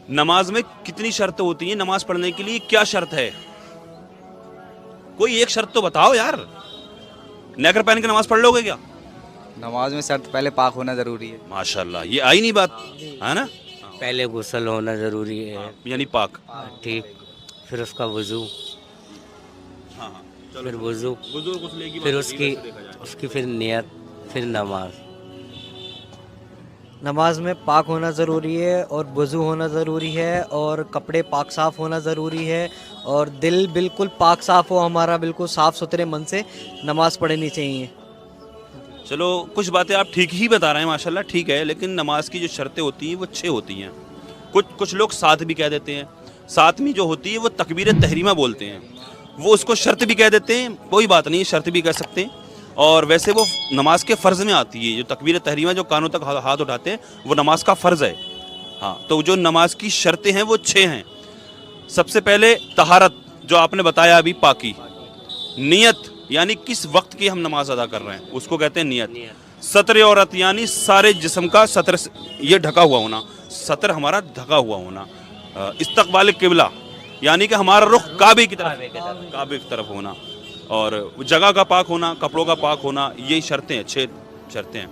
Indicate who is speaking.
Speaker 1: नमाज में कितनी शर्तें होती हैं? नमाज पढ़ने के लिए क्या शर्त है? कोई एक शर्त तो बताओ यार। नेकर पहन के नमाज पढ़ लोगे क्या?
Speaker 2: नमाज में शर्त पहले पाक होना ज़रूरी है।
Speaker 1: माशाल्लाह, ये आई नहीं बात, है ना?
Speaker 3: पहले गुस्ल होना ज़रूरी है।
Speaker 1: यानी पाक।
Speaker 3: ठीक, फिर उसका वज़ू,
Speaker 1: हाँ हाँ,
Speaker 3: फिर वज़ू, फिर उसकी फिर नियत, फिर नमाज।
Speaker 4: नमाज में पाक होना ज़रूरी है और वज़ू होना ज़रूरी है और कपड़े पाक साफ़ होना ज़रूरी है और दिल बिल्कुल पाक साफ़ हो हमारा, बिल्कुल साफ़ सुथरे मन से नमाज़ पढ़नी चाहिए।
Speaker 1: चलो, कुछ बातें आप ठीक ही बता रहे हैं माशाल्लाह, ठीक है, लेकिन नमाज की जो शर्तें होती हैं वो 6 होती हैं। कुछ लोग 7 भी कह देते हैं। 7वीं जो होती है वो तकबीर तहरीमा बोलते हैं, वो उसको शर्त भी कह देते हैं। कोई बात नहीं, शर्त भी कह सकते हैं। और वैसे वो नमाज के फ़र्ज़ में आती है। जो तकबीर तहरीमा जो कानों तक हाथ उठाते हैं वो नमाज का फ़र्ज़ है। हाँ, तो जो नमाज की शर्तें हैं वो 6 हैं। सबसे पहले तहारत, जो आपने बताया अभी, पाकी। नियत, यानी किस वक्त की हम नमाज अदा कर रहे हैं, उसको कहते हैं नियत। सत्र औरत, यानी सारे जिस्म का सत्र ये ढका हुआ होना, सत्र हमारा ढका हुआ होना। इस्तकबाल किबला, यानी कि हमारा रुख काबे की तरफ होना। और जगह का पाक होना, कपड़ों का पाक होना, ये शर्तें हैं, 6 शर्तें हैं।